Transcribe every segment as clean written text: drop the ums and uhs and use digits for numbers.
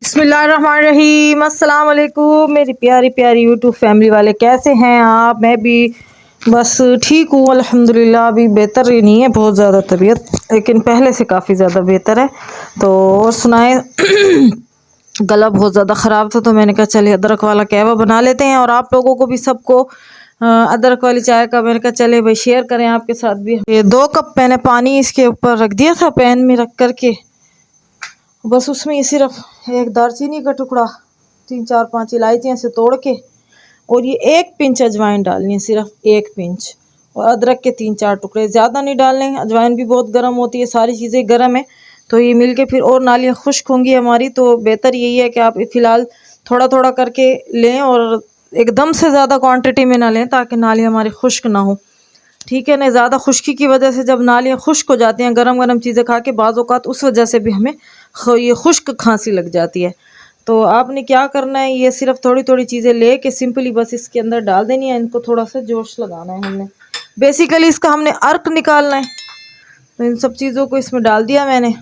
बिस्मिल्लाहिर्रहमानिर्रहीम। अस्सलाम वालेकुम मेरी प्यारी प्यारी यूट्यूब फैमिली वाले, कैसे हैं आप? मैं भी बस ठीक हूँ अल्हम्दुलिल्लाह। अभी बेहतर ही नहीं है बहुत ज़्यादा तबीयत, लेकिन पहले से काफ़ी ज़्यादा बेहतर है। तो और सुनाए गला बहुत ज़्यादा ख़राब था, तो मैंने कहा चले अदरक वाला कहवा बना लेते हैं। और आप लोगों को भी सबको अदरक वाली चाय का मैंने कहा चले भाई शेयर करें आपके साथ भी। ये 2 कप मैंने पानी इसके ऊपर रख दिया था पैन में रख करके। बस उसमें ये सिर्फ एक दालचीनी का टुकड़ा, 3 4 5 इलायचियाँ से तोड़ के, और ये 1 पिंच अजवाइन डालनी है, सिर्फ 1 पिंच। और अदरक के 3 4 टुकड़े, ज़्यादा नहीं डालने। अजवाइन भी बहुत गर्म होती है, सारी चीज़ें गर्म है, तो ये मिल के फिर और नालियाँ खुश्क होंगी हमारी। तो बेहतर यही है कि आप फ़िलहाल थोड़ा थोड़ा करके लें और एकदम से ज़्यादा क्वांटिटी में ना लें, ताकि नालियाँ हमारी खुश्क ना हो। ठीक है ना? ज़्यादा खुश्की की वजह से जब नालियाँ खुश्क हो जाती हैं गरम गरम चीज़ें खा के, बाज़ औक़ात उस वजह से भी हमें ये खुश्क खांसी लग जाती है। तो आपने क्या करना है, ये सिर्फ थोड़ी थोड़ी चीज़ें ले के सिंपली बस इसके अंदर डाल देनी है। इनको थोड़ा सा जोश लगाना है हमने, बेसिकली इसका हमने अर्क निकालना है। तो इन सब चीज़ों को इसमें डाल दिया मैंने।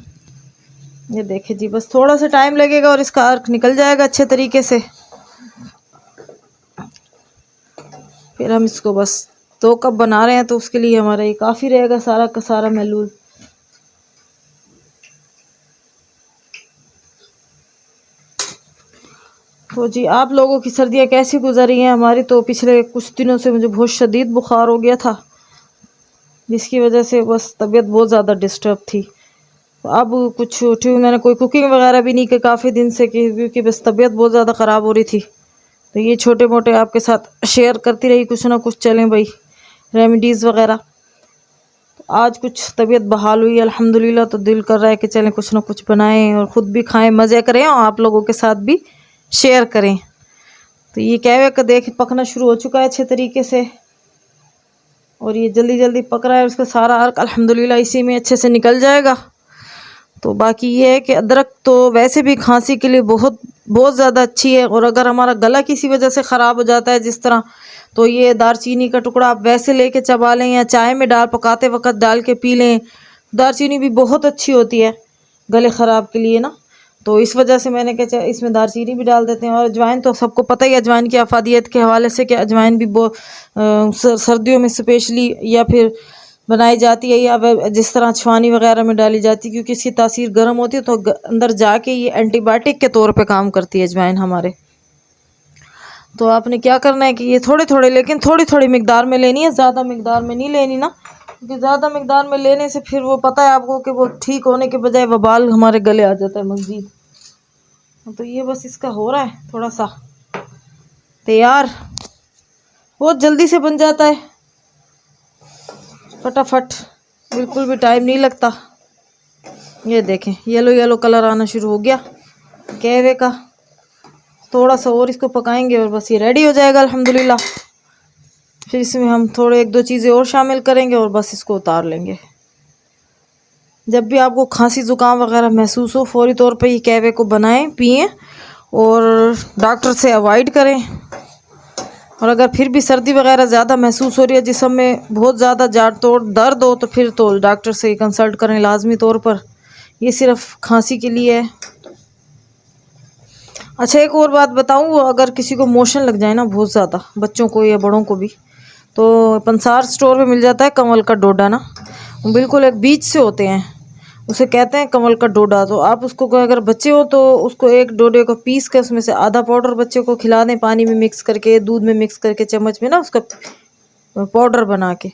ये देखिए जी, बस थोड़ा सा टाइम लगेगा और इसका अर्क निकल जाएगा अच्छे तरीके से। फिर हम इसको बस 2 कप बना रहे हैं, तो उसके लिए हमारा ये काफ़ी रहेगा सारा का सारा महलूल। तो जी, आप लोगों की सर्दियाँ कैसी गुजर रही हैं? हमारी तो पिछले कुछ दिनों से मुझे बहुत शदीद बुखार हो गया था, जिसकी वजह से बस तबीयत बहुत ज़्यादा डिस्टर्ब थी। तो अब कुछ मैंने कोई कुकिंग वगैरह भी नहीं की काफ़ी दिन से, क्योंकि बस तबीयत बहुत ज़्यादा ख़राब हो रही थी। तो ये छोटे मोटे आपके साथ शेयर करती रही, कुछ ना कुछ चलें भाई, रेमेडीज़ वगैरह। तो आज कुछ तबीयत बहाल हुई अल्हम्दुलिल्लाह, तो दिल कर रहा है कि चलें कुछ ना कुछ बनाएं और ख़ुद भी खाएं, मज़े करें और आप लोगों के साथ भी शेयर करें। तो ये कहवे का देख पकना शुरू हो चुका है अच्छे तरीके से, और ये जल्दी जल्दी पक रहा है। उसका सारा अर्क अल्हम्दुलिल्लाह इसी में अच्छे से निकल जाएगा। तो बाकी ये है कि अदरक तो वैसे भी खांसी के लिए बहुत बहुत ज़्यादा अच्छी है। और अगर हमारा गला किसी वजह से ख़राब हो जाता है जिस तरह, तो ये दालचीनी का टुकड़ा आप वैसे लेके चबा लें या चाय में डाल पकाते वक्त डाल के पी लें। दालचीनी भी बहुत अच्छी होती है गले ख़राब के लिए ना। तो इस वजह से मैंने कहा इसमें दालचीनी भी डाल देते हैं। और अजवाइन तो सबको पता ही है, अजवाइन की अफादियत के हवाले से कि अजवाइन भी सर्दियों में स्पेशली या फिर बनाई जाती है, या जिस तरह छवानी वगैरह में डाली जाती है, क्योंकि इसकी तासीर गर्म होती है, तो अंदर जाके ये एंटीबायोटिक के तौर पे काम करती है अजवाइन हमारे। तो आपने क्या करना है कि ये थोड़े थोड़े, लेकिन थोड़ी थोड़ी मिकदार में लेनी है, ज़्यादा मिकदार में नहीं लेनी ना, क्योंकि ज़्यादा मिकदार में लेने से फिर वो पता है आपको कि वो ठीक होने के बजाय वबाल हमारे गले आ जाता है मज़ीद। तो ये बस इसका हो रहा है थोड़ा सा तैयार, बहुत जल्दी से बन जाता है, फटाफट, बिल्कुल भी टाइम नहीं लगता। ये देखें येलो येलो कलर आना शुरू हो गया कहवे का। थोड़ा सा और इसको पकाएंगे और बस ये रेडी हो जाएगा अल्हम्दुलिल्लाह। फिर इसमें हम थोड़े 1 2 चीज़ें और शामिल करेंगे और बस इसको उतार लेंगे। जब भी आपको खांसी ज़ुकाम वगैरह महसूस हो, फौरी तौर पे ये कहवे को बनाएं, पिएं और डॉक्टर से अवॉइड करें। और अगर फिर भी सर्दी वगैरह ज़्यादा महसूस हो रही है, जिस्म में बहुत ज़्यादा जाड़ तोड़ दर्द हो, तो फिर तो डॉक्टर से कंसल्ट करें लाजमी तौर पर। ये सिर्फ खांसी के लिए है। अच्छा, एक और बात बताऊँ, अगर किसी को मोशन लग जाए ना बहुत ज़्यादा, बच्चों को या बड़ों को भी, तो पंसार स्टोर पे मिल जाता है कमल का डोडा ना, बिल्कुल एक बीज से होते हैं, उसे कहते हैं कमल का डोडा। तो आप उसको, अगर बच्चे हो तो उसको एक डोडे को पीस कर उसमें से आधा पाउडर बच्चे को खिला दें, पानी में मिक्स करके, दूध में मिक्स करके, चम्मच में ना उसका पाउडर बना के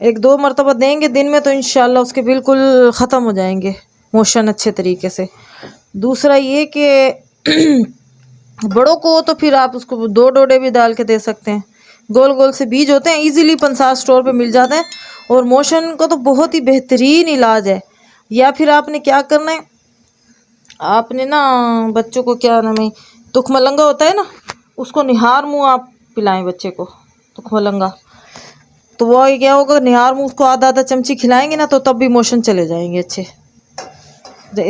1 2 मरतबा देंगे दिन में, तो इंशाल्लाह उसके बिल्कुल ख़त्म हो जाएंगे मोशन अच्छे तरीके से। दूसरा ये कि बड़ों को तो फिर आप उसको 2 डोडे भी डाल के दे सकते हैं, गोल गोल से बीज होते हैं, इजीली पंसार स्टोर पे मिल जाते हैं, और मोशन को तो बहुत ही बेहतरीन इलाज है। या फिर आपने क्या करना है, आपने ना बच्चों को, क्या नाम है, तुखमलंगा होता है ना, उसको निहार मुँह आप पिलाएं बच्चे को, तुखमलंगा। तो वो क्या होगा, निहार मुँह उसको आधा आधा चमची खिलाएंगे ना, तो तब भी मोशन चले जाएंगे अच्छे।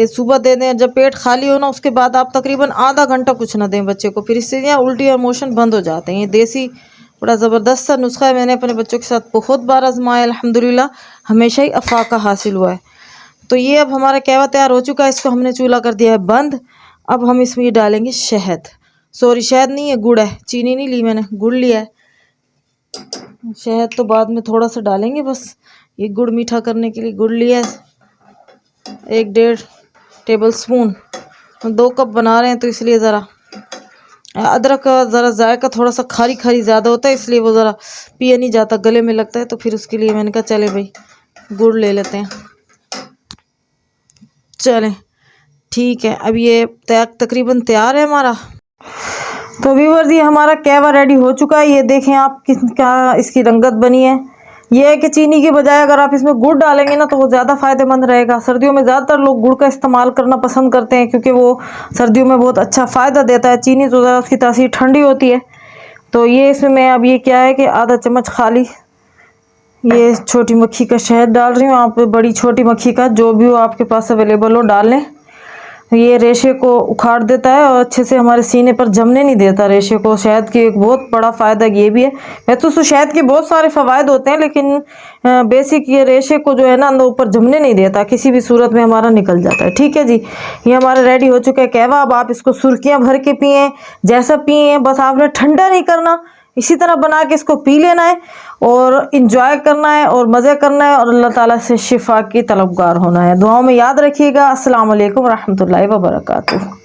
सुबह दे दें, जब पेट खाली हो ना, उसके बाद आप तकरीबन आधा घंटा कुछ ना दें बच्चे को, फिर इससे यहाँ उल्टी और मोशन बंद हो जाते हैं। ये देसी बड़ा ज़बरदस्त सा नुस्खा है, मैंने अपने बच्चों के साथ बहुत बार आजमाया, अल्हम्दुलिल्लाह हमेशा ही अफाका हासिल हुआ है। तो ये अब हमारा कहवा तैयार हो चुका है, इसको हमने चूल्हा कर दिया है बंद। अब हम इसमें ये डालेंगे शहद, सॉरी शहद नहीं है, गुड़ है, चीनी नहीं ली मैंने, गुड़ लिया है। शहद तो बाद में थोड़ा सा डालेंगे, बस ये गुड़ मीठा करने के लिए गुड़ लिया है 1-1.5 टेबल स्पून। 2 कप बना रहे हैं तो इसलिए ज़रा अदरक का ज़रा जायका थोड़ा सा खारी खारी ज़्यादा होता है, इसलिए वो ज़रा पिया नहीं जाता, गले में लगता है, तो फिर उसके लिए मैंने कहा चले भाई गुड़ ले लेते हैं। चलें ठीक है, अब ये तकरीबन तैयार है हमारा। तो व्यूअर्स ये हमारा कहवा रेडी हो चुका है। ये देखें आप किस क्या इसकी रंगत बनी है। ये है कि चीनी के बजाय अगर आप इसमें गुड़ डालेंगे ना तो वो ज़्यादा फ़ायदेमंद रहेगा। सर्दियों में ज़्यादातर लोग गुड़ का इस्तेमाल करना पसंद करते हैं क्योंकि वो सर्दियों में बहुत अच्छा फ़ायदा देता है। चीनी तो ज़रा उसकी तासीर ठंडी होती है। तो ये इसमें मैं अब ये क्या है कि आधा चम्मच खाली ये छोटी मक्खी का शहद डाल रही हूँ। आप बड़ी छोटी मक्खी का जो भी हो आपके पास अवेलेबल हो डाल लें। ये रेशे को उखाड़ देता है और अच्छे से हमारे सीने पर जमने नहीं देता रेशे को। शहद की एक बहुत बड़ा फ़ायदा ये भी है। वैसे तो शहद के बहुत सारे फ़वायद होते हैं लेकिन बेसिक ये रेशे को जो है ना अंदर ऊपर जमने नहीं देता, किसी भी सूरत में हमारा निकल जाता है। ठीक है जी, ये हमारा रेडी हो चुका है कहवा। अब आप इसको सुर्खियाँ भर के पिएँ, जैसा पिएँ, बस आपने ठंडा नहीं करना, इसी तरह बना के इसको पी लेना है और इन्जॉय करना है और मज़े करना है और अल्लाह ताला से शिफा की तलबगार होना है। दुआओं में याद रखिएगा। अस्सलाम वालेकुम रहमतुल्लाहि व बरकातुहू।